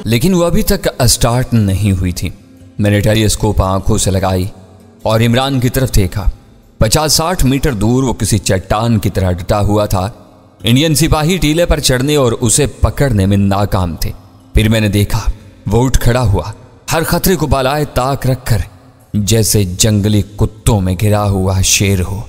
लेकिन वो अभी तक स्टार्ट नहीं हुई थी। मैंने टेलीस्कोप आंखों से लगाई और इमरान की तरफ देखा। 50-60 मीटर दूर वो किसी चट्टान की तरह डटा हुआ था। इंडियन सिपाही टीले पर चढ़ने और उसे पकड़ने में नाकाम थे। फिर मैंने देखा वो उठ खड़ा हुआ, हर खतरे को बालाए ताक रखकर, जैसे जंगली कुत्तों में घिरा हुआ शेर हो।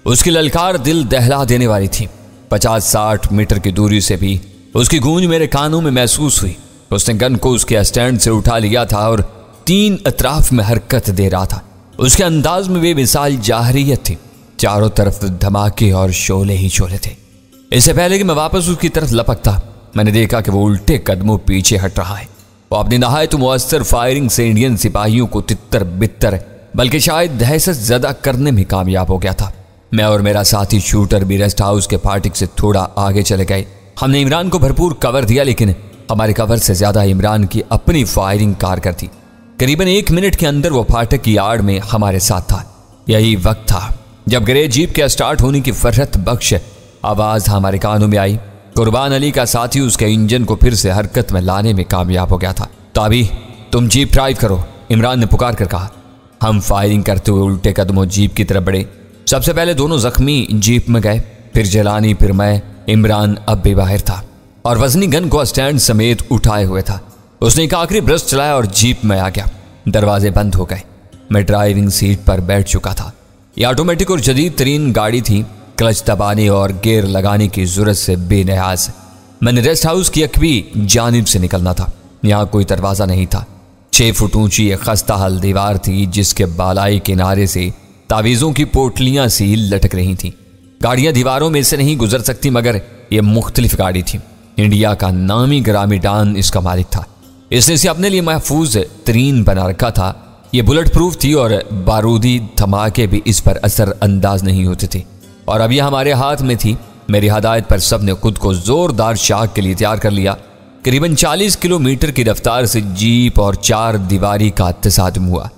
उसकी ललकार दिल दहला देने वाली थी। 50-60 मीटर की दूरी से भी उसकी गूंज मेरे कानों में महसूस हुई। उसने गन को उसके स्टैंड से उठा लिया था और 3 अतराफ में हरकत दे रहा था। उसके अंदाज में बेमिसाल जाहरियत थी। चारों तरफ धमाके और शोले ही शोले थे। इससे पहले कि मैं वापस उसकी तरफ लपकता, मैंने देखा कि वो उल्टे कदमों पीछे हट रहा है। वो अपनी नहायत मुअस्सर फायरिंग से इंडियन सिपाहियों को तितर बितर, बल्कि शायद दहशत ज़दा करने में कामयाब हो गया था। मैं और मेरा साथी शूटर भी रेस्ट हाउस के फाटक से थोड़ा आगे चले गए। हमने इमरान को भरपूर कवर दिया, लेकिन हमारे कवर से ज्यादा इमरान की अपनी फायरिंग कारगर थी। करीबन 1 मिनट के अंदर वो फाटक की आड़ में हमारे साथ था। यही वक्त था जब ग्रे जीप के स्टार्ट होने की फरहत बख्श आवाज हमारे कानों में आई। कुर्बान अली का साथी उसके इंजन को फिर से हरकत में लाने में कामयाब हो गया था। तो अभी तुम जीप ड्राइव करो, इमरान ने पुकार कर कहा। हम फायरिंग करते हुए उल्टे कदमों जीप की तरफ बढ़े। सबसे पहले दोनों जख्मी जीप में गए, फिर जलानी, फिर मैं। इमरान अब भी बाहर था और वजनी गन को स्टैंड समेत उठाए हुए था। उसने एक आखिरी ब्रश चलाया और जीप में आ गया। दरवाजे बंद हो गए। मैं ड्राइविंग सीट पर बैठ चुका था। यह ऑटोमेटिक और जदीद तरीन गाड़ी थी। क्लच दबाने और गियर लगाने की जरूरत से बेनियाज। मैंने रेस्ट हाउस की अकबी जानिब से निकलना था। यहाँ कोई दरवाजा नहीं था। 6 फुट ऊंची एक खस्ता हल दीवार थी, जिसके बालाई किनारे से तावीज़ों की पोटलियां सी लटक रही थीं। गाड़ियां दीवारों में से नहीं गुजर सकती, मगर यह मुख्तलिफ गाड़ी थी। इंडिया का नामी ग्रामी डान इसका मालिक था। इसने इसे अपने लिए महफूज तरीन बना रखा था। यह बुलेट प्रूफ थी और बारूदी धमाके भी इस पर असर अंदाज नहीं होते थे। और अब यह हमारे हाथ में थी। मेरी हदायत पर सबने खुद को जोरदार शाख के लिए तैयार कर लिया। करीबन 40 किलोमीटर की रफ्तार से जीप और 4 दीवारी का तसादम हुआ।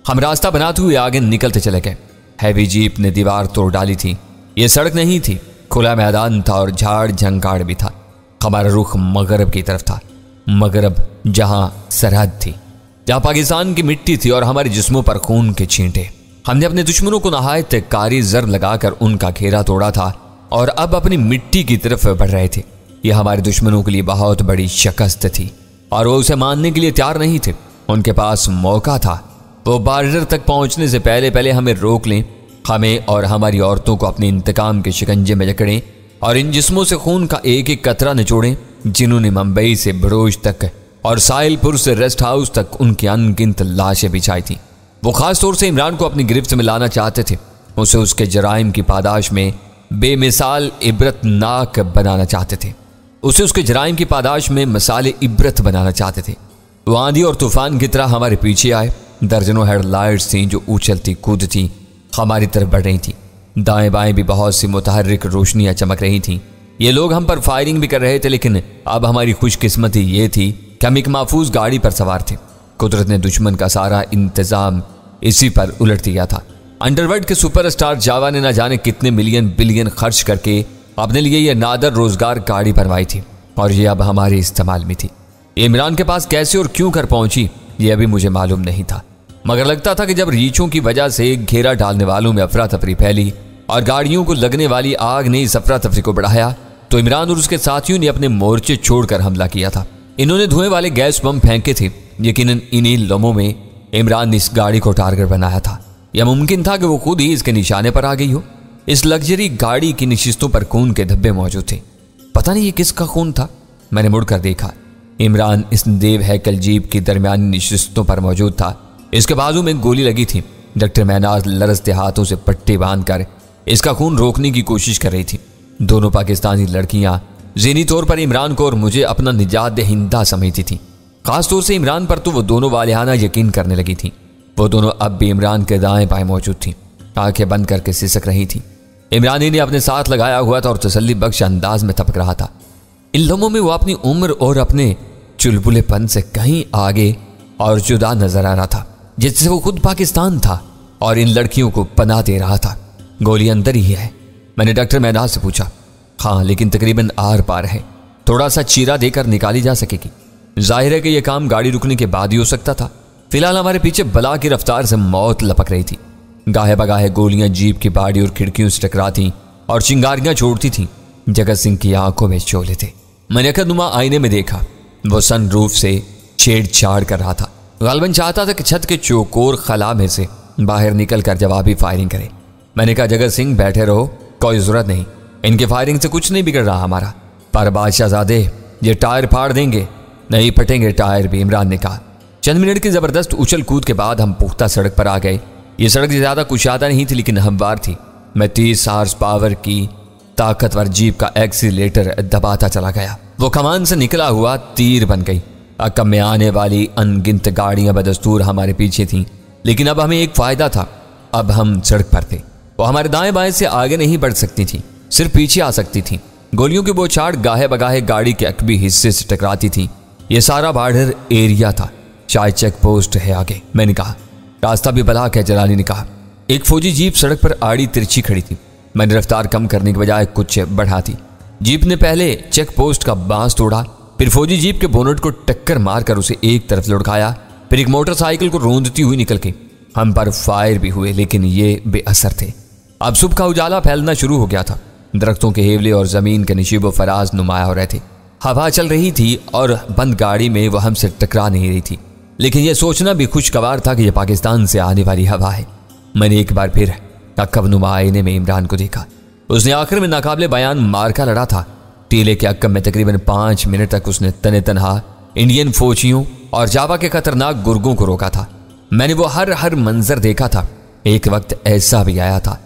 हम रास्ता बनाते हुए आगे निकलते चले गए। हैवी जीप ने दीवार तोड़ डाली थी। यह सड़क नहीं थी, खुला मैदान था और झाड़ झंकाड़ भी था। हमारा रुख मगरब की तरफ था। मगरब जहां सरहद थी, जहां पाकिस्तान की मिट्टी थी और हमारे जिस्मों पर खून के छींटे। हमने अपने दुश्मनों को नहायत कारी जर लगाकर उनका घेरा तोड़ा था और अब अपनी मिट्टी की तरफ बढ़ रहे थे। यह हमारे दुश्मनों के लिए बहुत बड़ी शिकस्त थी और वो उसे मानने के लिए तैयार नहीं थे। उनके पास मौका था। वो बॉर्डर तक पहुंचने से पहले पहले हमें रोक लें, हमें और हमारी औरतों को अपने इंतकाम के शिकंजे में जकड़ें और इन जिस्मों से खून का एक एक कतरा निचोड़ें, जिन्होंने मुंबई से बरोज तक और साहिलपुर से रेस्ट हाउस तक उनकी अनगिनत लाशें बिछाई थी। वो खास तौर से इमरान को अपनी गिरफ्त में लाना चाहते थे। उसे उसके जराइम की पादाश में बेमिसाल इबरतनाक बनाना चाहते थे। उसे उसके जराइम की पादाश में मिसाल इबरत बनाना चाहते थे। वो आंधी और तूफान की तरह हमारे पीछे आए। दर्जनों हेडलाइट्स थीं जो उछलती कूदती हमारी तरफ बढ़ रही थीं। दाएं बाएं भी बहुत सी मुतहर्रिक रोशनियां चमक रही थीं। ये लोग हम पर फायरिंग भी कर रहे थे, लेकिन अब हमारी खुशकिस्मती ये थी कि हम एक महफूज गाड़ी पर सवार थे। कुदरत ने दुश्मन का सारा इंतजाम इसी पर उलट दिया था। अंडरवर्ल्ड के सुपरस्टार जावा ने न जाने कितने मिलियन बिलियन खर्च करके अपने लिए यह नादर रोजगार गाड़ी बनवाई थी और ये अब हमारे इस्तेमाल में थी। इमरान के पास कैसे और क्यों कर पहुंची ये अभी मुझे मालूम नहीं था, मगर लगता था कि जब रीछों की वजह से घेरा डालने वालों में अफरा तफरी फैली और गाड़ियों को लगने वाली आग ने इस अफरा तफरी को बढ़ाया, तो इमरान और उसके साथियों ने अपने मोर्चे छोड़कर हमला किया था। इन्होंने धुएं वाले गैस बम फेंके थे। यकीनन इन्हीं लम्हों में इमरान ने इस गाड़ी को टारगेट बनाया था। यह मुमकिन था कि वो खुद ही इसके निशाने पर आ गई हो। इस लग्जरी गाड़ी की निशिस्तों पर खून के धब्बे मौजूद थे। पता नहीं ये किसका खून था। मैंने मुड़कर देखा। इमरान इस देव हैकल जीप की दरमियानी निशिस्तों पर मौजूद था। इसके बाजू में गोली लगी थी। डॉक्टर महनाज लरजते हाथों से पट्टी बांधकर इसका खून रोकने की कोशिश कर रही थी। दोनों पाकिस्तानी लड़कियां ज़हनी तौर पर इमरान को और मुझे अपना निजात दहिंदा समझती थी। खासतौर से इमरान पर तो वो दोनों वालिहाना यकीन करने लगी थी। वो दोनों अब भी इमरान के दाएं बाएं मौजूद थी, आंखें बंद करके सिसक रही थी। इमरान ने अपने साथ लगाया हुआ था और तसल्ली बख्श अंदाज में थपक रहा था। इन लम्हों में वो अपनी उम्र और अपने चुलबुलेपन से कहीं आगे और जुदा नजर आ रहा था, जिससे वो खुद पाकिस्तान था और इन लड़कियों को पनाह दे रहा था। गोली अंदर ही है? मैंने डॉक्टर महनाज से पूछा। हाँ, लेकिन तकरीबन आर पार है, थोड़ा सा चीरा देकर निकाली जा सकेगी। जाहिर है कि यह काम गाड़ी रुकने के बाद ही हो सकता था। फिलहाल हमारे पीछे बला की रफ्तार से मौत लपक रही थी। गाहे बगाहे गोलियां जीप की बाड़ी और खिड़कियों से टकराती और चिंगारियां छोड़ती थीं। जगत सिंह की आंखों में शोले थे। मैंने अकदनुमा आईने में देखा, वो सनरूफ से छेड़छाड़ कर रहा था। गालबन चाहता था कि छत के चौकोर खला में से बाहर निकलकर जवाबी फायरिंग करे। मैंने कहा, जगत सिंह बैठे रहो, कोई जरूरत नहीं, इनके फायरिंग से कुछ नहीं बिगड़ रहा हमारा। पर बादशाहजादे, ये टायर फाड़ देंगे। नहीं फटेंगे टायर भी, इमरान ने कहा। चंद मिनट की जबरदस्त उछल कूद के बाद हम पुख्ता सड़क पर आ गए। ये सड़क ज्यादा कुशादा नहीं थी लेकिन हमवार थी। मैं 30 हॉर्स पावर की ताकतवर जीप का एक्सीलेटर दबाता चला गया। वो कमान से निकला हुआ तीर बन गई। अकब में आने वाली अनगिनत गाड़ियां बदस्तूर हमारे पीछे थीं, लेकिन अब हमें एक फायदा था, अब हम सड़क पर थे। वो हमारे दाएं बाएं से आगे नहीं बढ़ सकती थी, सिर्फ पीछे आ सकती थी। गोलियों की बौछार गाहे बगाहे गाड़ी के अकबी हिस्से से टकराती थी। ये सारा बॉर्डर एरिया था, शायद चेक पोस्ट है आगे, मैंने कहा। रास्ता भी ब्लॉक है, जलाली ने कहा। एक फौजी जीप सड़क पर आड़ी तिरछी खड़ी थी। मैंने रफ्तार कम करने के बजाय कुछ बढ़ा दी। जीप ने पहले चेक पोस्ट का बांस तोड़ा, फिर फौजी जीप के बोनट को टक्कर मारकर उसे एक तरफ लुढ़काया, फिर एक मोटरसाइकिल को रोंदती हुई निकल गई। हम पर फायर भी हुए लेकिन ये बेअसर थे। अब सुबह का उजाला फैलना शुरू हो गया था। दरख्तों के हेवले और जमीन के नशीबो फराज नुमाया हो रहे थे। हवा चल रही थी और बंद गाड़ी में वह हमसे टकरा नहीं रही थी, लेकिन यह सोचना भी खुशगवार था कि यह पाकिस्तान से आने वाली हवा है। मैंने एक बार फिर अक्कब नुमा आईने में इमरान को देखा। उसने आखिर में नाकाबिले बयान मार्का लड़ा था। टीले के अक्कब में तकरीबन 5 मिनट तक उसने तने तनहा इंडियन फौजियों और जावा के खतरनाक गुर्गों को रोका था। मैंने वो हर मंजर देखा था। एक वक्त ऐसा भी आया था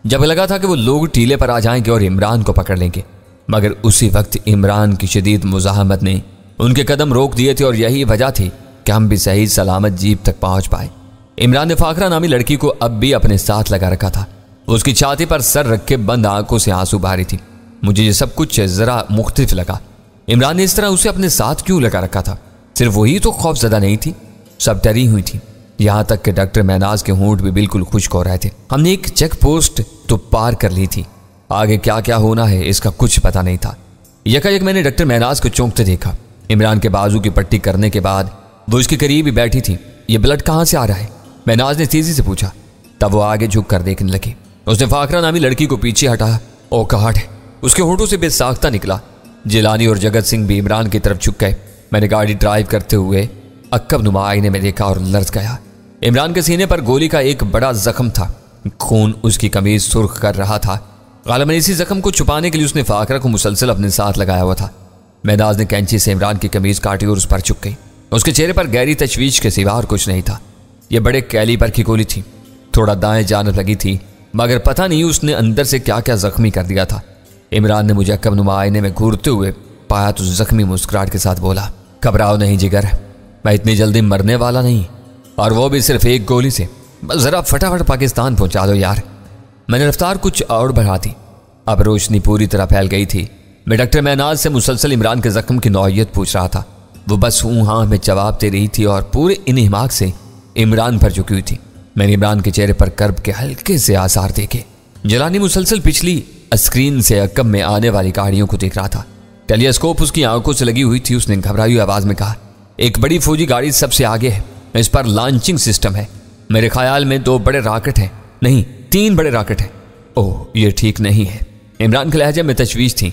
जब लगा था कि वो लोग टीले पर आ जाएंगे और इमरान को पकड़ लेंगे, मगर उसी वक्त इमरान की शदीद मुज़ाहमत ने उनके कदम रोक दिए थे और यही वजह थी कि हम भी सही सलामत जीप तक पहुंच पाए। इमरान ने फाकरा नामी लड़की को अब भी अपने साथ लगा रखा था। उसकी छाती पर सर रख के बंद आंखों से आंसू बहा रही थी। मुझे ये सब कुछ जरा मुख्तलिफ लगा। इमरान ने इस तरह उसे अपने साथ क्यों लगा रखा था? सिर्फ वही तो खौफजदा नहीं थी, सब डरी हुई थी। यहां तक कि डॉक्टर महनाज के होंठ भी बिल्कुल खुश्क हो रहे थे। हमने एक चेक पोस्ट तो पार कर ली थी, आगे क्या क्या होना है इसका कुछ पता नहीं था। यकायक मैंने डॉक्टर महनाज को चौंकते देखा। इमरान के बाजू की पट्टी करने के बाद वो इसके करीब ही बैठी थी। ये ब्लड कहाँ से आ रहा है? महनाज ने तेजी से पूछा। तब वो आगे झुक कर देखने लगी। उसने फाकरा नामी लड़की को पीछे हटाया। ओ गॉड, उसके होठों से बेसाख्ता निकला। जिलानी और जगत सिंह भी इमरान की तरफ झुक गए। मैंने गाड़ी ड्राइव करते हुए अक्कब नुमा आईने में देखा और लर्ज गया। इमरान के सीने पर गोली का एक बड़ा जख्म था। खून उसकी कमीज सुर्ख कर रहा था। गालिबन इसी जख्म को छुपाने के लिए उसने फाकरा को मुसलसल अपने साथ लगाया हुआ था। महनाज ने कैंची से इमरान की कमीज काटी और उस पर चुप गई। उसके चेहरे पर गहरी तशवीश के सिवा और कुछ नहीं था। यह बड़े कैलीबर की गोली थी, थोड़ा दाएं जानब लगी थी, मगर पता नहीं उसने अंदर से क्या क्या जख्मी कर दिया था। इमरान ने मुझे अक्कब नुमा आईने में घूरते हुए पाया तो जख्मी मुस्कुराहट के साथ बोला, घबराओ नहीं जिगर, मैं इतनी जल्दी मरने वाला नहीं, और वो भी सिर्फ एक गोली से। बस जरा फटाफट पाकिस्तान पहुंचा दो यार। मैंने रफ्तार कुछ और बढ़ा दी। अब रोशनी पूरी तरह फैल गई थी। मैं डॉक्टर महनाज से मुसलसल इमरान के जख्म की नौयत पूछ रहा था। वो बस हूँ हाँ में जवाब दे रही थी और पूरे इन्हिमाक से इमरान पर झुकी हुई थी। मैंने इमरान के चेहरे पर कर्ब के हल्के से आसार देखे। जलानी मुसलसल पिछली स्क्रीन से अक्कब में आने वाली गाड़ियों को देख रहा था। टेलीस्कोप उसकी आंखों से लगी हुई थी। उसने घबराई हुई आवाज में कहा, एक बड़ी फौजी गाड़ी सबसे आगे है, इस पर लॉन्चिंग सिस्टम है। मेरे ख्याल में 2 बड़े रॉकेट हैं, नहीं 3 बड़े रॉकेट हैं। ओह, ये ठीक नहीं है। इमरान के लहजे में तशवीश थी।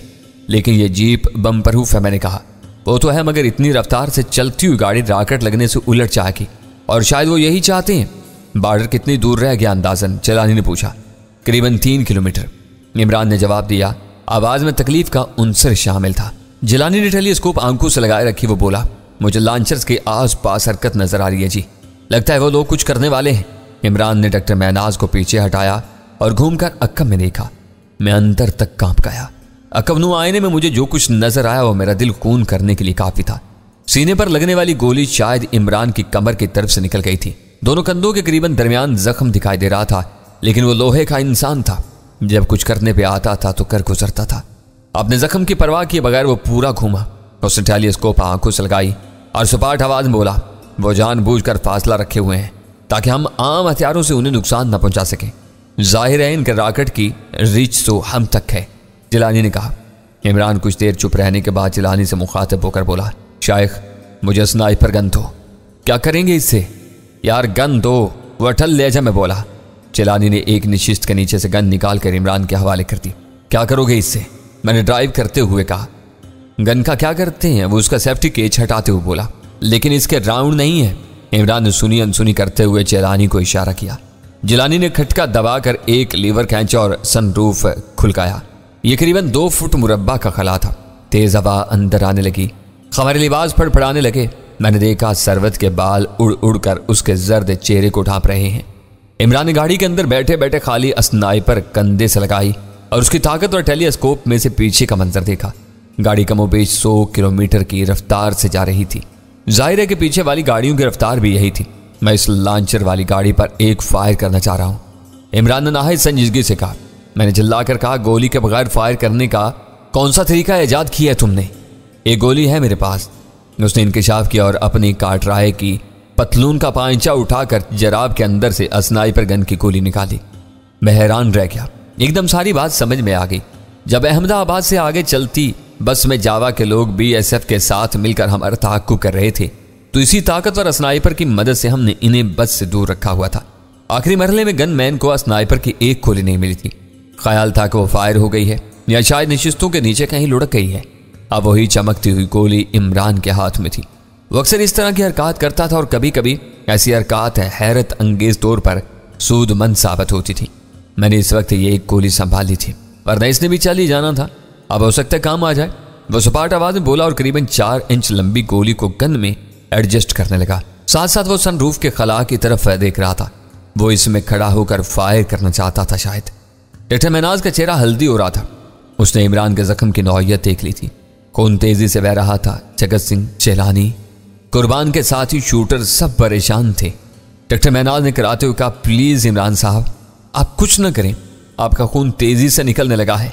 लेकिन ये जीप बम प्रूफ है, मैंने कहा। वो तो है, मगर इतनी रफ्तार से चलती हुई गाड़ी रॉकेट लगने से उलट जाएगी, और शायद वो यही चाहते हैं। बॉर्डर कितनी दूर रह गया अंदाजन? जलानी ने पूछा। करीबन 3 किलोमीटर, इमरान ने जवाब दिया। आवाज में तकलीफ का उनसर शामिल था। जलानी ने टेलीस्कोप आंखों से लगाए रखी। वो बोला, मुझे लॉन्चर्स के आस पास हरकत नजर आ रही है जी, लगता है वो लोग कुछ करने वाले हैं। इमरान ने डॉक्टर महनाज को पीछे हटाया और घूमकर अक्कब में देखा। मैं अंदर तक कांप गया। अक्कब नुमा आईने में मुझे जो कुछ नजर आया वो मेरा दिल खून करने के लिए काफी था। सीने पर लगने वाली गोली शायद इमरान की कमर की तरफ से निकल गई थी। दोनों कंधों के करीबन दरमियान जख्म दिखाई दे रहा था, लेकिन वो लोहे का इंसान था। जब कुछ करने पे आता था तो कर गुजरता था। अपने जख्म की परवाह किए बगैर वो पूरा घूमा। उसने टेलीस्कोप आंखों से लगाई और सपाट आवाज में बोला, वो जानबूझकर फासला रखे हुए हैं ताकि हम आम हथियारों से उन्हें नुकसान न पहुंचा सके। जाहिर है इनके रॉकेट की रीच तो हम तक है, जिलानी ने कहा। इमरान कुछ देर चुप रहने के बाद जिलानी से मुखातिब होकर बोला, शायख मुझे स्नाइपर गन दो। क्या करेंगे इससे? यार गन दो, वो अटल लहजा में बोला। जिलानी ने एक नशिस्त के नीचे से गन निकाल कर इमरान के हवाले कर दी। क्या करोगे इससे? मैंने ड्राइव करते हुए कहा। गन का क्या करते हैं? वो उसका सेफ्टी केज हटाते हुए बोला। लेकिन इसके राउंड नहीं है। इमरान ने सुनी अनसुनी करते हुए जिलानी को इशारा किया। जिलानी ने खटका दबाकर एक लीवर खींचा और सनरूफ खुलकाया। यह करीबन 2 फुट मुरब्बा का खला था। तेज हवा अंदर आने लगी, हमारे लिबास फड़फड़ाने लगे। मैंने देखा सरवत के बाल उड़ उड़ कर उसके जर्द चेहरे को ढांप रहे हैं। इमरान ने गाड़ी के अंदर बैठे बैठे खाली स्नाइपर कंधे से लगाई और उसकी ताकत और टेलीस्कोप में से पीछे का मंजर देखा। गाड़ी कमोबेश 100 किलोमीटर की रफ्तार से जा रही थी। जाहिर है कि पीछे वाली गाड़ियों की रफ्तार भी यही थी। मैं इस लॉन्चर वाली गाड़ी पर एक फायर करना चाह रहा हूं। इमरान ने नाहिद संजीदगी से कहा। मैंने चिल्लाकर कहा, गोली के बगैर फायर करने का कौन सा तरीका ईजाद किया है तुमने? एक गोली है मेरे पास। उसने इंकशाफ किया और अपनी काटराए की पतलून का पांचा उठाकर जराब के अंदर से स्नाइपर गन की गोली निकाली। मैं हैरान रह गया। एकदम सारी बात समझ में आ गई। जब अहमदाबाद से आगे चलती बस में जावा के लोग BSF के साथ मिलकर हमारा ताक़ुब कर रहे थे, तो इसी ताकतवर स्नाइपर की मदद से हमने इन्हें बस से दूर रखा हुआ था। आखिरी मरहले में गनमैन को स्नाइपर की एक गोली नहीं मिली थी। ख्याल था कि वो फायर हो गई है या शायद नशिस्तों के नीचे कहीं लुढ़क गई है। अब वही चमकती हुई गोली इमरान के हाथ में थी। वो अक्सर इस तरह की हरकत करता था और कभी कभी ऐसी हरकत हैरत अंगेज तौर पर सूदमंद साबित होती थी। मैंने इस वक्त ये एक गोली संभाली थी, वरना इसने भी चल ही जाना था। अब हो सकता है काम आ जाए। वो सपाट आवाज में बोला और करीबन 4 इंच लंबी गोली को गन में एडजस्ट करने लगा। साथ साथ वो सनरूफ के खला की तरफ देख रहा था। वो इसमें खड़ा होकर फायर करना चाहता था शायद। डॉक्टर महनाज का चेहरा हल्दी हो रहा था। उसने इमरान के जख्म की नौयत देख ली थी। खून तेजी से बह रहा था। जगत सिंह, जिलानी, कुर्बान के साथी शूटर सब परेशान थे। डॉक्टर महनाज ने कराते हुए कहा, प्लीज इमरान साहब आप कुछ न करें, आपका खून तेजी से निकलने लगा है।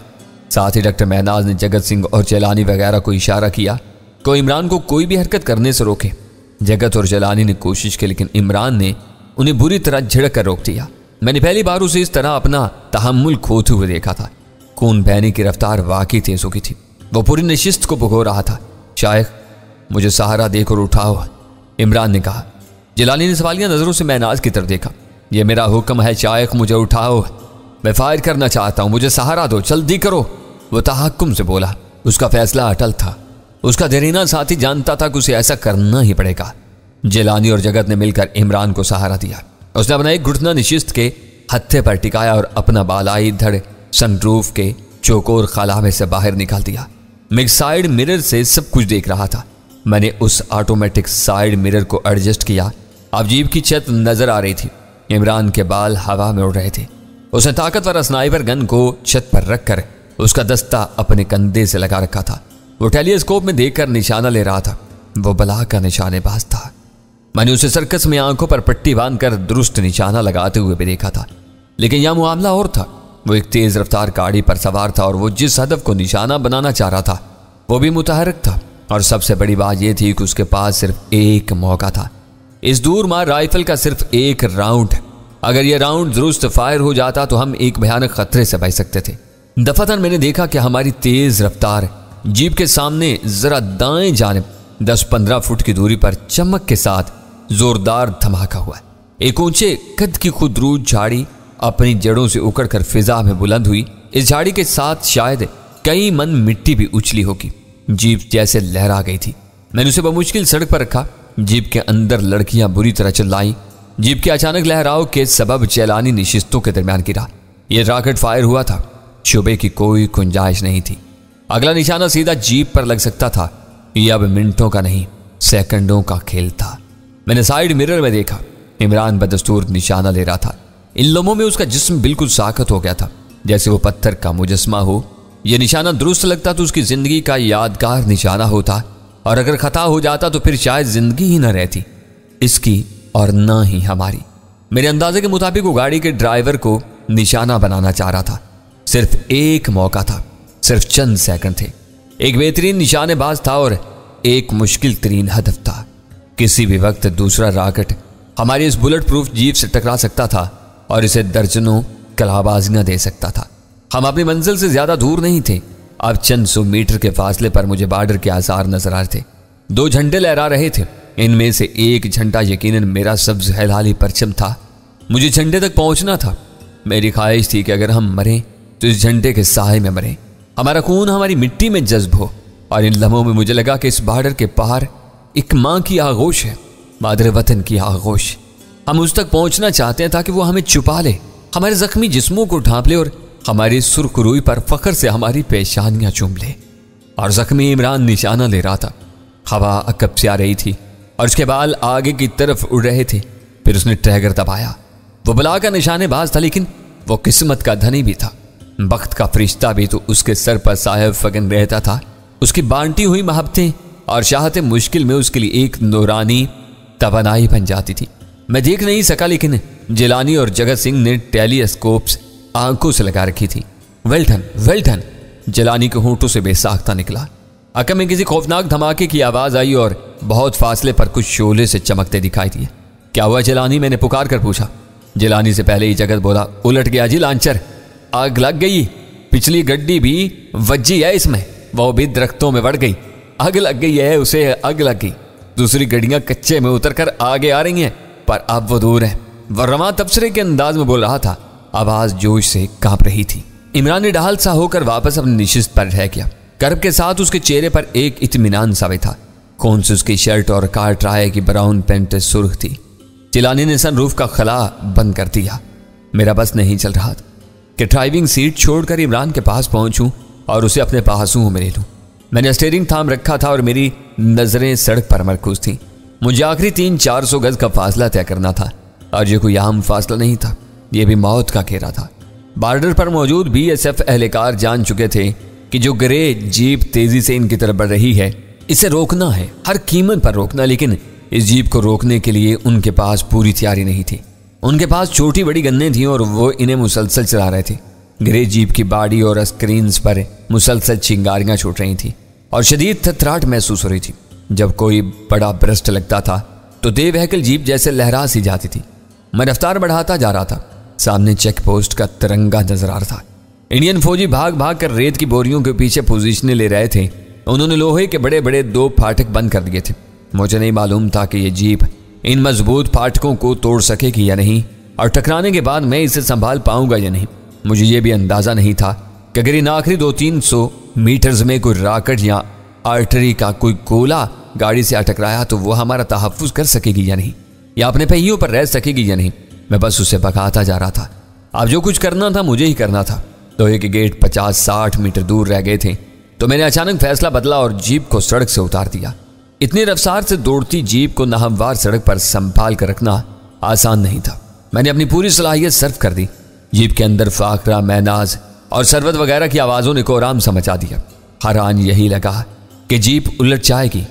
साथ ही डॉक्टर महनाज ने जगत सिंह और जिलानी वगैरह को इशारा किया कि इमरान को कोई भी हरकत करने से रोके। जगत और जिलानी ने कोशिश की, लेकिन इमरान ने उन्हें बुरी तरह झिड़क कर रोक दिया। मैंने पहली बार उसे इस तरह अपना तहम्मुल खोते हुए देखा था। खून बहने की रफ्तार वाकई तेज हो गई थी। वो पूरी नशिस्त को भगो रहा था। शायख मुझे सहारा देकर उठाओ, इमरान ने कहा। जिलानी ने सवालिया नजरों से महनाज की तरफ देखा। यह मेरा हुक्म है शायख, मुझे उठाओ, मैं फायर करना चाहता हूं, मुझे सहारा दो, जल्दी करो। वो तहक्कुम से बोला। उसका फैसला अटल था। उसका देरीना साथी जानता था कि उसे ऐसा करना ही पड़ेगा। जिलानी और जगत ने मिलकर इमरान को सहारा दिया। उसने अपना एक घुटना नशिस्त के हत्थे पर टिकाया और अपना बालाई धड़ सनरूफ के चौकोर खला में से बाहर निकाल दिया। मैं साइड मिरर से सब कुछ देख रहा था। मैंने उस ऑटोमेटिक साइड मिरर को एडजस्ट किया। अब जीप की छत नजर आ रही थी। इमरान के बाल हवा में उड़ रहे थे। उसने ताकतवर स्नाइपर गन को छत पर रखकर उसका दस्ता अपने कंधे से लगा रखा था। वो टेलीस्कोप में देखकर निशाना ले रहा था। वो बला का निशानेबाज था। मैंने उसे सर्कस में आंखों पर पट्टी बांधकर दुरुस्त निशाना लगाते हुए भी देखा था, लेकिन यह मामला और था। वो एक तेज रफ्तार गाड़ी पर सवार था और वो जिस हदफ को निशाना बनाना चाह रहा था वो भी मुतहरक था। और सबसे बड़ी बात यह थी कि उसके पास सिर्फ एक मौका था। इस दूर मार राइफल का सिर्फ एक राउंड। अगर यह राउंड दुरुस्त फायर हो जाता तो हम एक भयानक खतरे से बच सकते थे। दफातन मैंने देखा कि हमारी तेज रफ्तार जीप के सामने जरा दाएं जानिब 10-15 फुट की दूरी पर चमक के साथ जोरदार धमाका हुआ। एक ऊंचे कद की खुदरू झाड़ी अपनी जड़ों से उखड़कर फिजा में बुलंद हुई। इस झाड़ी के साथ शायद कई मन मिट्टी भी उछली होगी। जीप जैसे लहरा गई थी। मैंने उसे बमुश्किल सड़क पर रखा। जीप के अंदर लड़कियां बुरी तरह चिल्लाई। जीप के अचानक लहराव के सबब जिलानी नशिस्तों के दरमियान गिरा। यह रॉकेट फायर हुआ था। शुबे की कोई गुंजाइश नहीं थी। अगला निशाना सीधा जीप पर लग सकता था। यह अब मिनटों का नहीं, सेकंडों का खेल था। मैंने साइड मिरर में देखा। इमरान बदस्तूर निशाना ले रहा था। इन लम्हों में उसका जिस्म बिल्कुल साखत हो गया था, जैसे वो पत्थर का मुजस्मा हो। यह निशाना दुरुस्त लगता तो उसकी जिंदगी का यादगार निशाना होता, और अगर खता हो जाता तो फिर शायद जिंदगी ही न रहती, इसकी और ना ही हमारी। मेरे अंदाजे के मुताबिक वो गाड़ी के ड्राइवर को निशाना बनाना चाह रहा था। सिर्फ एक मौका था, सिर्फ चंद सेकंड थे। एक बेहतरीन निशानेबाज था और एक मुश्किल तरीन हदफ था। किसी भी वक्त दूसरा रॉकेट हमारी इस बुलेट प्रूफ जीप से टकरा सकता था और इसे दर्जनों कलाबाजियां दे सकता था। हम अपनी मंजिल से ज्यादा दूर नहीं थे। अब चंद 100 मीटर के फासले पर मुझे बॉर्डर के आसार नजर आ रहे थे। 2 झंडे लहरा रहे थे। इनमें से एक झंडा यकीनन मेरा सब्ज हिलाली परचम था। मुझे झंडे तक पहुंचना था। मेरी ख्वाहिश थी कि अगर हम मरें तो इस झंडे के साए में मरें, हमारा खून हमारी मिट्टी में जज्ब हो। और इन लम्हों में मुझे लगा कि इस बॉर्डर के पार एक माँ की आगोश है, मादर वतन की आगोश। हम उस तक पहुंचना चाहते हैं ताकि वो हमें छुपा ले, हमारे जख्मी जिस्मों को ढांप ले और हमारी सुर्ख रुई पर फख्र से हमारी पेशानियां चूम ले। और जख्मी इमरान निशाना ले रहा था। हवा अकब से आ रही थी और उसके बाल आगे की तरफ उड़ रहे थे। फिर उसने ट्रैगर दबाया। वो बला का निशानेबाज था, लेकिन वो किस्मत का धनी भी था। वक्त का फरिश्ता भी तो उसके सर पर साहिब फगन रहता था। उसकी बांटी हुई मोहब्बतें और चाहते मुश्किल में उसके लिए एक नूरानी तवानाई बन जाती थी। मैं देख नहीं सका, लेकिन जिलानी और जगत सिंह ने टेलीस्कोप्स आंखों से लगा रखी थी। वेल्टन वेल्टन, जिलानी के होंठों से बेसाख्ता निकला। अकब में किसी खौफनाक धमाके की आवाज आई और बहुत फासले पर कुछ शोले से चमकते दिखाई दिए। क्या हुआ जिलानी? मैंने पुकार कर पूछा। जिलानी से पहले ही जगत बोला, उलट गया जी लांचर, आग लग गई। पिछली गड्डी भी वज्जी है इसमें, वो भी दरख्तों में बढ़ गई। आग लग गई है, उसे आग लग गई। दूसरी गड्डियां कच्चे में उतरकर आगे आ रही हैं, पर अब वो दूर है। वर्रमा तबसरे के अंदाज में बोल रहा था। आवाज जोश से कांप रही थी। इमरान ने ढाल सा होकर वापस अपनी निशिस्त पर रह गया। कर्ब के साथ उसके चेहरे पर एक इत्मीनान सावे था। कौन से उसकी शर्ट और कार्टराय की ब्राउन पैंट सुर्ख थी। जिलानी ने सनरूफ का खला बंद कर दिया। मेरा बस नहीं चल रहा था कि ड्राइविंग सीट छोड़कर इमरान के पास पहुंचूं और उसे अपने पासों में ले लूं। मैंने स्टीयरिंग थाम रखा था और मेरी नजरें सड़क पर मरकूज थीं। मुझे आखिरी 300-400 गज का फासला तय करना था और ये कोई आम फासला नहीं था, यह भी मौत का घेरा था। बॉर्डर पर मौजूद बीएसएफ एहलकार जान चुके थे कि जो ग्रे जीप तेजी से इनकी तरफ बढ़ रही है, इसे रोकना है, हर कीमत पर रोकना। लेकिन इस जीप को रोकने के लिए उनके पास पूरी तैयारी नहीं थी। उनके पास छोटी बड़ी गन्नें थीं और वो इन्हें मुसलसल चला रहे थे। ग्रे जीप की बाडी और स्क्रीन्स पर मुसलसल चिंगारियां छूट रही थी और शदीद थरथराहट महसूस हो रही थी। जब कोई बड़ा ब्रस्ट लगता था तो दे व्हीकल जीप जैसे लहरा सी जाती थी। मैं रफ्तार बढ़ाता जा रहा था। सामने चेक पोस्ट का तिरंगा नजर आ रहा था। इंडियन फौजी भाग भाग कर रेत की बोरियों के पीछे पोजीशनें ले रहे थे। उन्होंने लोहे के बड़े बड़े 2 फाटक बंद कर दिए थे। मुझे नहीं मालूम था कि यह जीप इन मजबूत फाटकों को तोड़ सकेगी या नहीं, और टकराने के बाद मैं इसे संभाल पाऊंगा या नहीं। मुझे यह भी अंदाजा नहीं था कि अगर इन आखिरी 200-300 मीटर्स में कोई रॉकेट या आर्टरी का कोई गोला गाड़ी से टकराया तो वो हमारा तहफ्फुज कर सकेगी या नहीं, या अपने पहियों पर रह सकेगी या नहीं। मैं बस उसे भगाता जा रहा था। अब जो कुछ करना था मुझे ही करना था। लोहे के गेट 50-60 मीटर दूर रह गए थे तो मैंने अचानक फैसला बदला और जीप को सड़क से उतार दिया। इतनी रफ्तार से दौड़ती जीप को नाहमवार सड़क पर संभाल कर रखना आसान नहीं था। मैंने अपनी पूरी सलाहियत सर्व कर दी। जीप के अंदर फाकरा, मैनाज और सरवत वगैरह की आवाज़ों ने कोराम से मचा दिया। हर आन यही लगा कि जीप उलट जाएगी।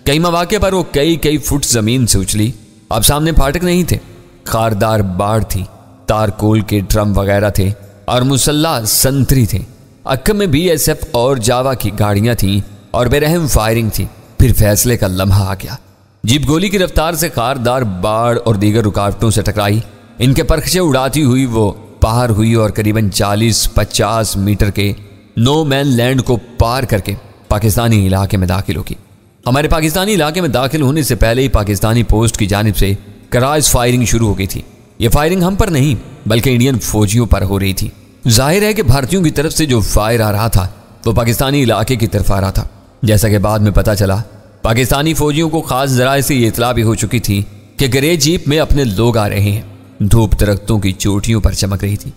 कई मौके पर वो कई फुट जमीन से उछली। अब सामने फाटक नहीं थे, खारदार बाढ़ थी, तारकोल के ड्रम वगैरह थे और मुसल्ला संतरी थे। अक्कम में बीएसएफ और जावा की गाड़ियां थीं और बेरहम फायरिंग थी। फिर फैसले का लम्हा आ गया। जीप गोली की रफ्तार से खारदार बाढ़ और दीगर रुकावटों से टकराई। इनके परखचे उड़ाती हुई वो पार हुई और करीबन 40-50 मीटर के नो मैन लैंड को पार करके पाकिस्तानी इलाके में दाखिल होगी। हमारे पाकिस्तानी इलाके में दाखिल होने से पहले ही पाकिस्तानी पोस्ट की जानिब से कराज फायरिंग शुरू हो गई थी। यह फायरिंग हम पर नहीं बल्कि इंडियन फौजियों पर हो रही थी। जाहिर है कि भारतीयों की तरफ से जो फायर आ रहा था वो पाकिस्तानी इलाके की तरफ आ रहा था। जैसा कि बाद में पता चला, पाकिस्तानी फौजियों को खास जराए से ये इतला भी हो चुकी थी कि ग्रे जीप में अपने लोग आ रहे हैं। धूप दरख्तों की चोटियों पर चमक रही थी।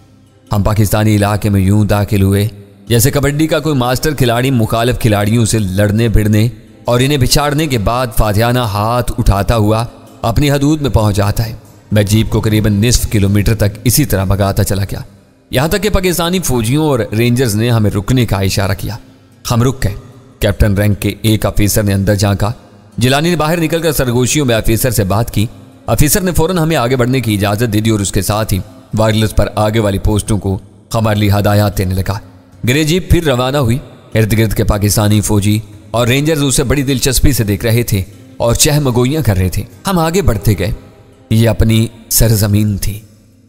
हम पाकिस्तानी इलाके में यूं दाखिल हुए जैसे कबड्डी का कोई मास्टर खिलाड़ी मुखालिफ खिलाड़ियों से लड़ने भिड़ने और इन्हें बिछाड़ने के बाद फातिहाना हाथ उठाता हुआ अपनी हदूद में पहुंच जाता है। मैं जीप को करीबन निस्फ किलोमीटर तक इसी तरह भगाता चला गया, यहां तक कि पाकिस्तानी फौजियों और रेंजर्स ने हमें रुकने का इशारा किया। हम रुक गए। कैप्टन रैंक के एक ऑफिसर ने अंदर झांका। जिलानी ने बाहर निकलकर सरगोशियों में ऑफिसर से बात की। ऑफिसर ने फौरन हमें आगे बढ़ने की इजाजत दे दी और उसके साथ ही वायरलेस पर आगे वाली पोस्टों को हमारे लिए हदायत देने लगा। ग्रे जीप फिर रवाना हुई। इर्द गिर्द के पाकिस्तानी फौजी और रेंजर्स उसे बड़ी दिलचस्पी से देख रहे थे और चहमगोइयां कर रहे थे। हम आगे बढ़ते गए। ये अपनी सरजमीन थी,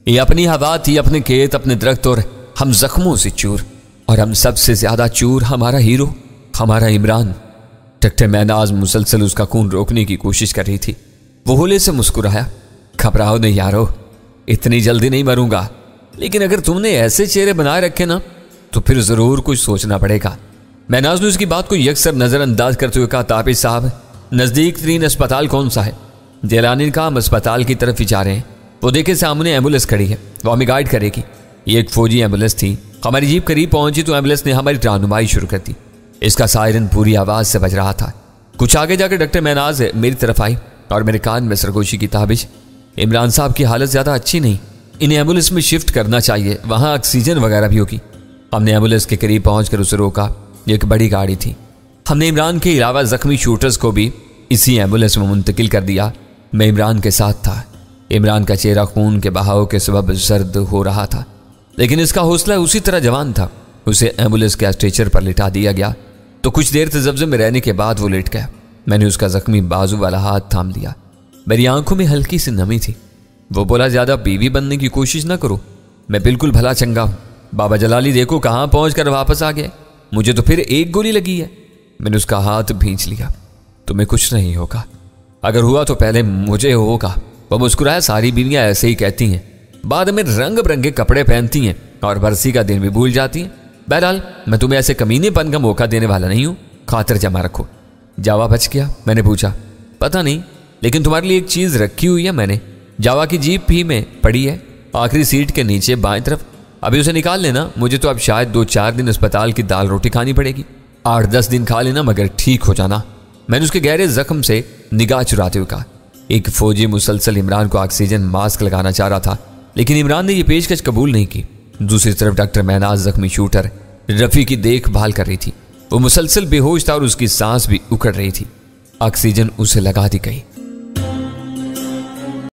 ये अपनी हवा थी, अपने खेत, अपने दरख्त और हम जख्मों से चूर। और हम सबसे ज्यादा चूर हमारा हीरो, हमारा इमरान। डॉक्टर महनाज मुसलसल उसका खून रोकने की कोशिश कर रही थी। वो होले से मुस्कुराया, घबराओ नहीं यारो, इतनी जल्दी नहीं मरूंगा, लेकिन अगर तुमने ऐसे चेहरे बनाए रखे ना तो फिर जरूर कुछ सोचना पड़ेगा। महनाज ने उसकी बात को यकसर नजरअंदाज करते हुए कहा, तापिश साहब, नजदीक तरीन अस्पताल कौन सा है? जेलानी ने कहा, हम अस्पताल की तरफ ही जा रहे हैं। वो देखे सामने एम्बुलेंस खड़ी है, वो हमें गाइड करेगी। ये एक फौजी एम्बुलेंस थी। हमारी जीप करीब पहुंची तो एम्बुलेंस ने हमारी रहनुमाई शुरू कर दी। इसका सायरन पूरी आवाज से बज रहा था। कुछ आगे जाकर डॉक्टर महनाज मेरी तरफ आई और मेरे कान में सरगोशी की, ताबिश, इमरान साहब की हालत ज्यादा अच्छी नहीं, इन्हें एम्बुलेंस में शिफ्ट करना चाहिए, वहां ऑक्सीजन वगैरह भी होगी। हमने एम्बुलेंस के करीब पहुंचकर उसे रोका। एक बड़ी गाड़ी थी। हमने इमरान के अलावा जख्मी शूटर्स को भी इसी एम्बुलेंस में मुंतकिल कर दिया। मैं इमरान के साथ था। इमरान का चेहरा खून के बहाव के सबब जर्द हो रहा था, लेकिन इसका हौसला उसी तरह जवान था। उसे एम्बुलेंस के स्ट्रेचर पर लिटा दिया गया तो कुछ देर तजब्जे में रहने के बाद वो लेट गया। मैंने उसका जख्मी बाजू वाला हाथ थाम लिया। मेरी आंखों में हल्की सी नमी थी। वो बोला, ज्यादा बीवी बनने की कोशिश ना करो, मैं बिल्कुल भला चंगा हूं। बाबा जलाली देखो कहां पहुंचकर वापस आ गए, मुझे तो फिर एक गोली लगी है। मैंने उसका हाथ भींच लिया। तुम्हें कुछ नहीं होगा, अगर हुआ तो पहले मुझे होगा। वह मुस्कुराया, सारी बीवियां ऐसे ही कहती हैं, बाद में रंग बिरंगे कपड़े पहनती हैं और बरसी का दिन भी भूल जाती हैं। बहरहाल मैं तुम्हें ऐसे कमीनेपन का मौका देने वाला नहीं हूं, खातिर जमा रखो। जावा बच गया? मैंने पूछा। पता नहीं, लेकिन तुम्हारे लिए एक चीज रखी हुई है मैंने। जावा की जीप भी में पड़ी है, आखिरी सीट के नीचे बाएं तरफ। अभी उसे निकाल लेना, मुझे तो अब शायद 2-4 दिन अस्पताल की दाल रोटी खानी पड़ेगी। 8-10 दिन खा लेना, मगर ठीक हो जाना। मैंने उसके गहरे जख्म से निगाह चुराते हुए कहा। एक फौजी मुसलसल इमरान को ऑक्सीजन मास्क लगाना चाह रहा था, लेकिन इमरान ने यह पेशकश कबूल नहीं की। दूसरी तरफ डॉक्टर महनाज जख्मी शूटर रफ़ी की देखभाल कर रही थी। वो मुसलसल बेहोश था और उसकी सांस भी उखड़ रही थी। ऑक्सीजन उसे लगा दी गई।